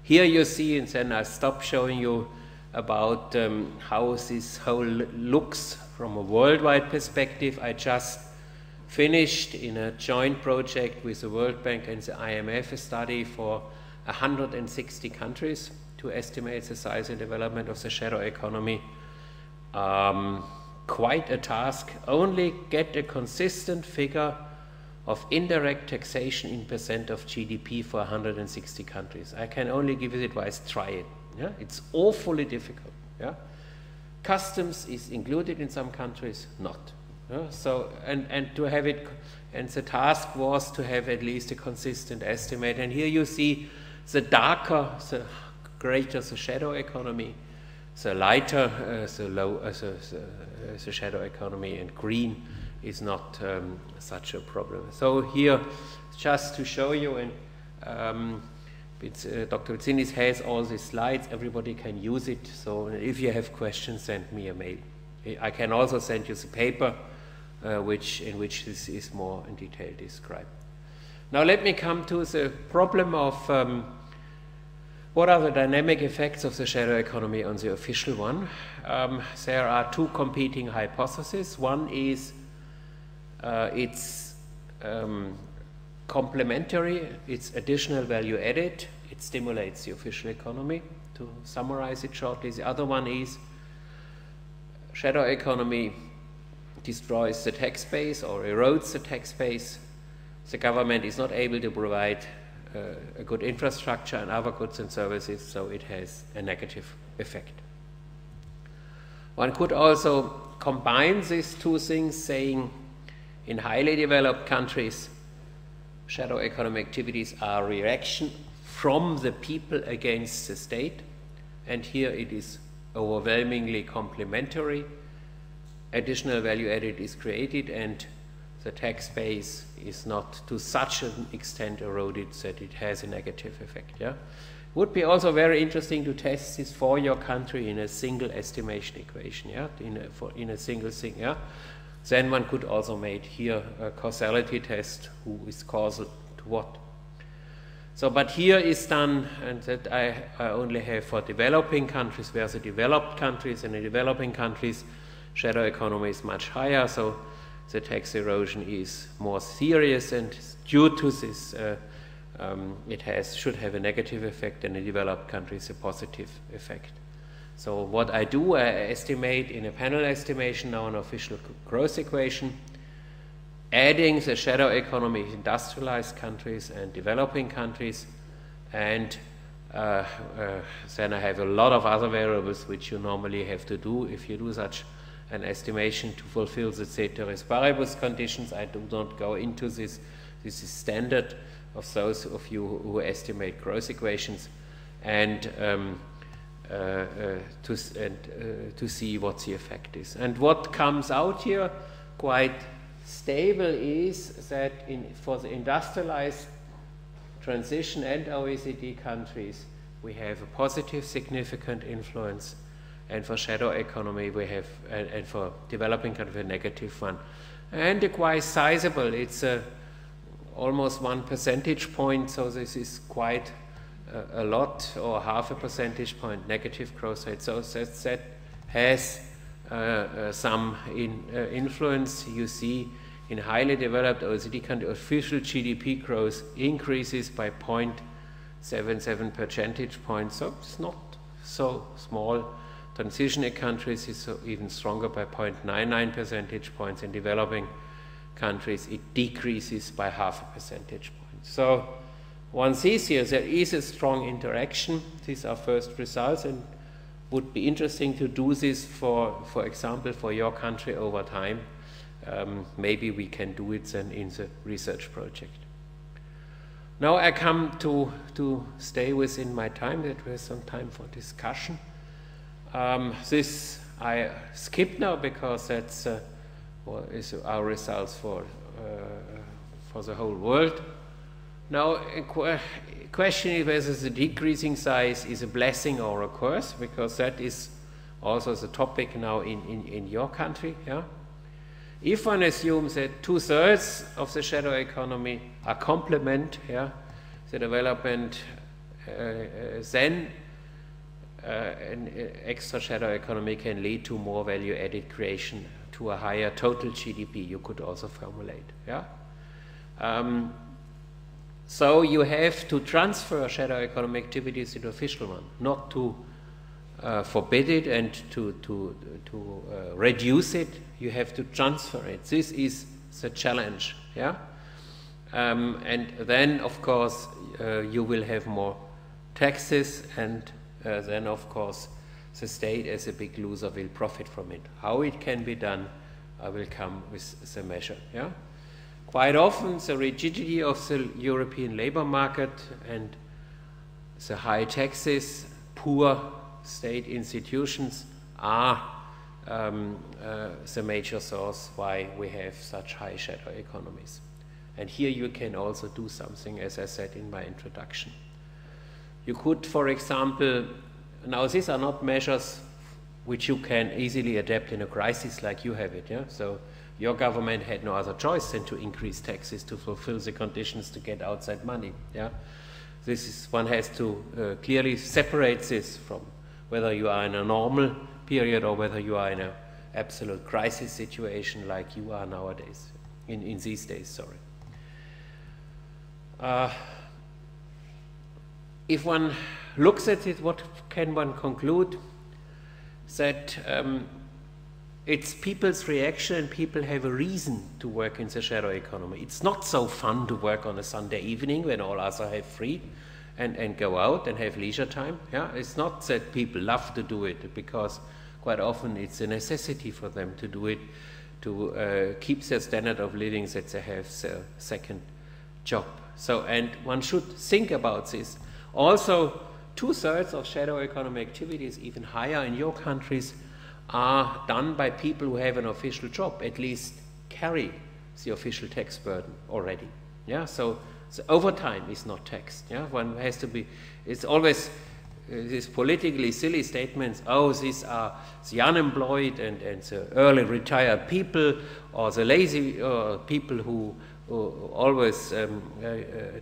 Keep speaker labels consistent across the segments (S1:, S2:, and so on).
S1: Here you see, and then I stop showing you about how this whole looks from a worldwide perspective. I just finished in a joint project with the World Bank and the IMF a study for 160 countries to estimate the size and development of the shadow economy. Quite a task. Only get a consistent figure of indirect taxation in % of GDP for 160 countries. I can only give you advice, try it. Yeah? It's awfully difficult. Yeah? Customs is included in some countries, not. Yeah? So, and to have it, and the task was to have at least a consistent estimate. And here you see the darker, the greater the shadow economy, the lighter the shadow economy, and green is not such a problem. So here, just to show you, and Dr. Vitzinis has all these slides, everybody can use it, so if you have questions, send me a mail. I can also send you the paper in which this is more in detail described. Now let me come to the problem of what are the dynamic effects of the shadow economy on the official one. There are two competing hypotheses. One is it's complementary, it's additional value added, it stimulates the official economy, to summarize it shortly. The other one is shadow economy destroys the tax base or erodes the tax base. The government is not able to provide a good infrastructure and other goods and services, so it has a negative effect. One could also combine these two things, saying in highly developed countries, shadow economic activities are reaction from the people against the state, and here it is overwhelmingly complementary. Additional value added is created, and the tax base is not to such an extent eroded that it has a negative effect. Yeah? Would be also very interesting to test this for your country in a single estimation equation, yeah? in a single thing. Yeah? Then one could also make here a causality test, who is causal to what. So, but here is done, and that I only have for developing countries, where the developed countries and the developing countries, shadow economy is much higher, so the tax erosion is more serious, and due to this, it should have a negative effect, and in developed countries a positive effect. So what I do, I estimate in a panel estimation now an official growth equation, adding the shadow economy in industrialized countries and developing countries, and then I have a lot of other variables which you normally have to do if you do such an estimation to fulfill the ceteris paribus conditions. I do not go into this. This is standard of those of you who estimate growth equations, and to see what the effect is. And what comes out here quite stable is that for the industrialized transition and OECD countries, we have a positive significant influence, and for shadow economy we have, and for developing countries, a negative one. And quite sizable, it's almost 1 percentage point, so this is quite a lot, or half a percentage point negative growth rate. So that has some influence. You see in highly developed OECD countries, official GDP growth increases by 0.77 percentage points, so it's not so small. Transition countries is even stronger by 0.99 percentage points. In developing countries, it decreases by half a percentage point. So one sees here there is a strong interaction. These are first results, and would be interesting to do this for example, for your country over time. Maybe we can do it then in the research project. Now I come to stay within my time, that we have some time for discussion. This I skip now because that's what is our results for the whole world. Now, a question is whether the decreasing size is a blessing or a curse, because that is also the topic now in your country. Yeah? If one assumes that 2/3 of the shadow economy are complement, yeah, the development then an extra shadow economy can lead to more value-added creation, to a higher total GDP, you could also formulate. Yeah? So you have to transfer shadow economic activities into official one, not to forbid it and to reduce it. You have to transfer it. This is the challenge. Yeah? And then, of course, you will have more taxes, and then, of course, the state as a big loser will profit from it. How it can be done, I will come with the measure. Yeah? Quite often, the rigidity of the European labor market and the high taxes, poor state institutions are the major source why we have such high shadow economies. And here you can also do something, as I said in my introduction. You could, for example, now these are not measures which you can easily adapt in a crisis like you have it. Yeah? So your government had no other choice than to increase taxes to fulfill the conditions to get outside money. Yeah? This is, one has to clearly separate this from whether you are in a normal period or whether you are in an absolute crisis situation like you are nowadays, in these days, sorry. If one looks at it, what can one conclude? That it's people's reaction, and people have a reason to work in the shadow economy. It's not so fun to work on a Sunday evening when all others have free and go out and have leisure time. Yeah? It's not that people love to do it, because quite often it's a necessity for them to do it to keep their standard of living, that they have their second job. So, and one should think about this. Also, 2/3 of shadow economy activities, even higher in your countries, are done by people who have an official job, at least carry the official tax burden already. Yeah, so the overtime is not taxed. Yeah, one has to be. It's always these politically silly statements. Oh, these are the unemployed and the early retired people, or the lazy people who always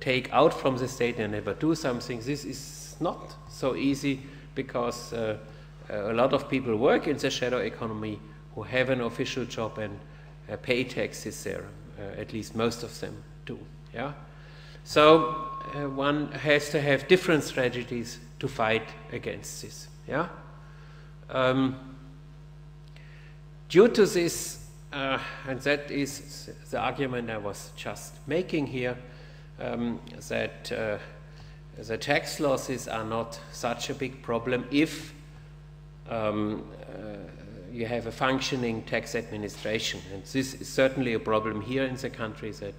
S1: take out from the state and never do something. This is not so easy, because a lot of people work in the shadow economy who have an official job and pay taxes there. At least most of them do. Yeah. So one has to have different strategies to fight against this. Yeah. Due to this. And that is the argument I was just making here, that the tax losses are not such a big problem if you have a functioning tax administration. And this is certainly a problem here in the country, that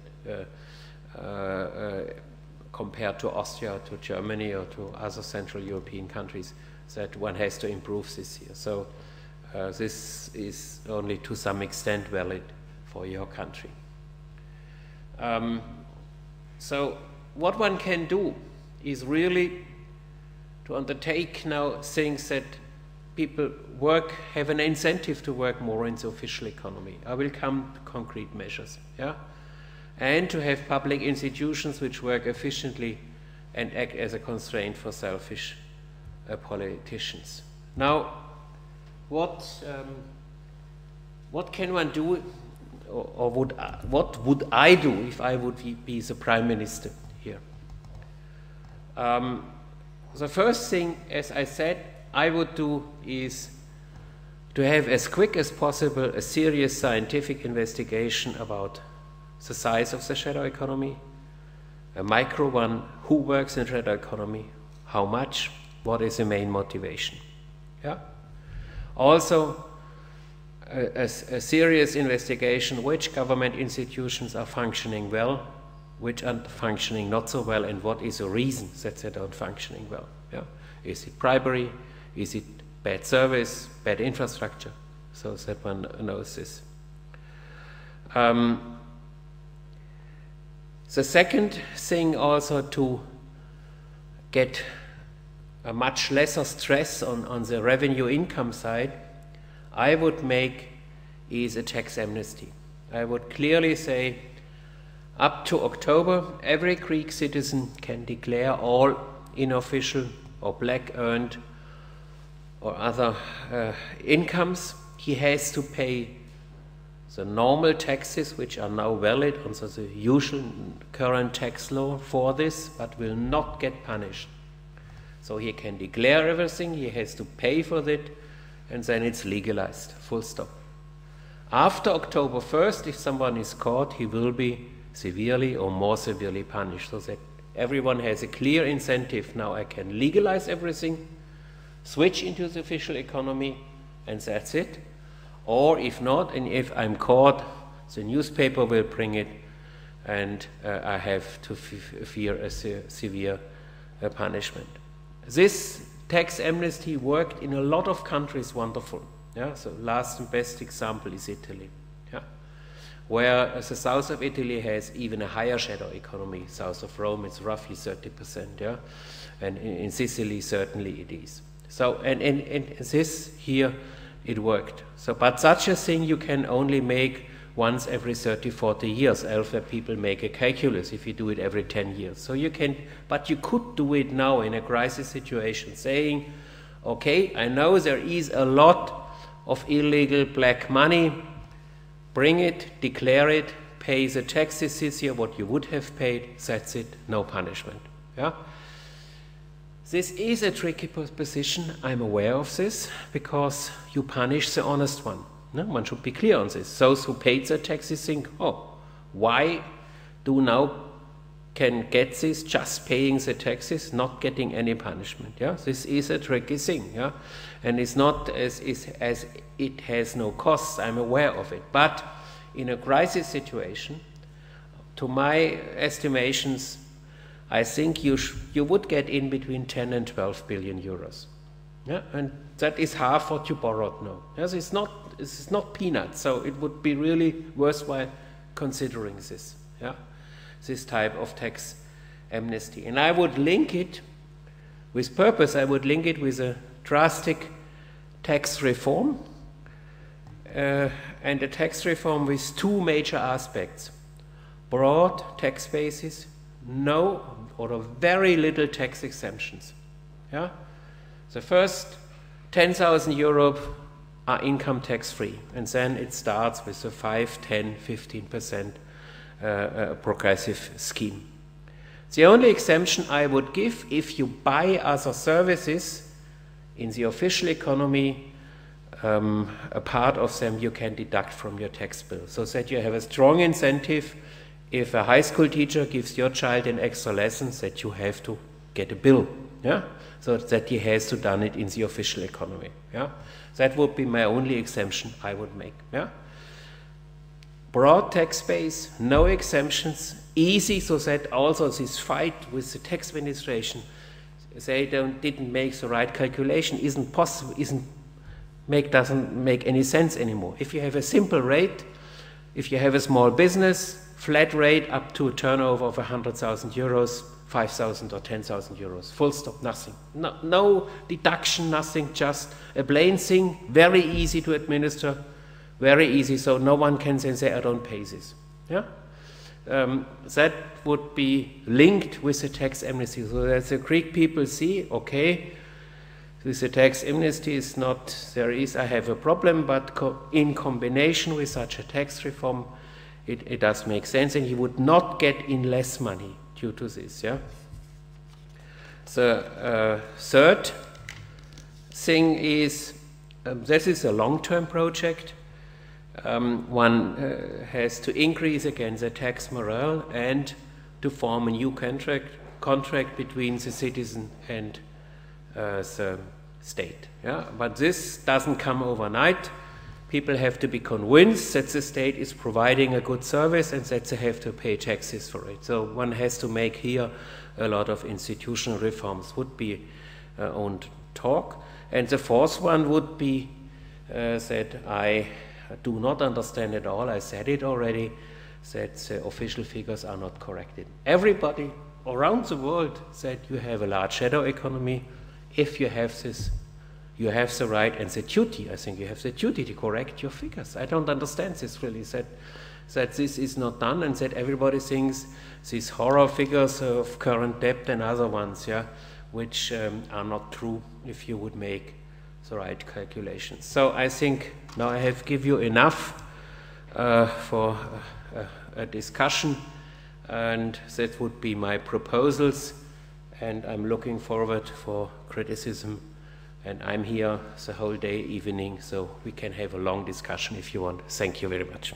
S1: compared to Austria, to Germany, or to other Central European countries, that one has to improve this here. So this is only to some extent valid for your country. So what one can do is really to undertake now things that people have an incentive to work more in the official economy. I will come to concrete measures. Yeah? And to have public institutions which work efficiently and act as a constraint for selfish politicians. Now, what can one do, or what would I do if I would be the Prime Minister here? The first thing, as I said, I would do is to have as quick as possible a serious scientific investigation about the size of the shadow economy, a micro one, who works in shadow economy, how much, what is the main motivation. Yeah? Also, a serious investigation, which government institutions are functioning well, which are functioning not so well, and what is the reason that they're not functioning well. Yeah? Is it bribery? Is it bad service, bad infrastructure? So that one knows this. The second thing, also to get a much lesser stress on the revenue income side, I would make is a tax amnesty. I would clearly say, up to October, every Greek citizen can declare all unofficial or black earned or other incomes, he has to pay the normal taxes, which are now valid under the usual current tax law for this, but will not get punished. So he can declare everything, he has to pay for it, and then it's legalized, full stop. After October 1st, if someone is caught, he will be severely or more severely punished, so that everyone has a clear incentive. Now I can legalize everything, switch into the official economy, and that's it. Or if not, and if I'm caught, the newspaper will bring it, and I have to fear a severe punishment. This tax amnesty worked in a lot of countries wonderful. Yeah? So last and best example is Italy, yeah? Where the south of Italy has even a higher shadow economy. South of Rome, it's roughly 30%, yeah? And in Sicily, certainly it is. So, and this here, it worked. So, but such a thing you can only make once every 30, 40 years, else people make a calculus if you do it every 10 years. So you can, but you could do it now in a crisis situation, saying, okay, I know there is a lot of illegal black money, bring it, declare it, pay the taxes this year, what you would have paid, that's it, no punishment. Yeah? This is a tricky position, I'm aware of this, because you punish the honest one. No? One should be clear on this. Those who paid their taxes think, oh, why do now can get this just paying the taxes, not getting any punishment? Yeah? This is a tricky thing. Yeah? And it's not as it has no costs, I'm aware of it. But in a crisis situation, to my estimations, I think you would get in between 10 and 12 billion euros. Yeah? And that is half what you borrowed now. Yes, it's not peanuts, so it would be really worthwhile considering this. Yeah? This type of tax amnesty. And I would link it, with purpose, I would link it with a drastic tax reform, and a tax reform with two major aspects. Broad tax basis, no or very little tax exemptions. Yeah? The first 10,000 euro are income tax free, and then it starts with a 5, 10, 15% progressive scheme. The only exemption I would give, if you buy other services in the official economy, a part of them you can deduct from your tax bill, so that you have a strong incentive. If a high school teacher gives your child an extra lesson, that you have to get a bill, yeah? So that he has to done it in the official economy. Yeah? That would be my only exemption I would make. Yeah? Broad tax base, no exemptions, easy, so that also this fight with the tax administration, they didn't make the right calculation, isn't possible, doesn't make any sense anymore. If you have a simple rate, if you have a small business, flat rate up to a turnover of 100,000 euros, 5,000 or 10,000 euros, full stop, nothing. No deduction, nothing, just a plain thing, very easy to administer, very easy, so no one can then say, I don't pay this. Yeah? That would be linked with the tax amnesty, so that the Greek people see, okay, with the tax amnesty is not, I have a problem, but in combination with such a tax reform, it does make sense, and you would not get in less money due to this. Yeah? The third thing is, this is a long-term project. One has to increase again the tax morale and to form a new contract between the citizen and the state. Yeah? But this doesn't come overnight. People have to be convinced that the state is providing a good service and that they have to pay taxes for it. So one has to make here a lot of institutional reforms, would be own talk. And the fourth one would be that I do not understand at all, I said it already, that the official figures are not corrected. Everybody around the world said you have a large shadow economy. If you have this, you have the right and the duty, I think you have the duty to correct your figures. I don't understand this really, that this is not done, and that everybody thinks these horror figures of current debt and other ones, yeah, which are not true if you would make the right calculations. So I think now I have given you enough for a discussion, and that would be my proposals, and I'm looking forward for criticism, and I'm here the whole day, evening, so we can have a long discussion if you want. Thank you very much.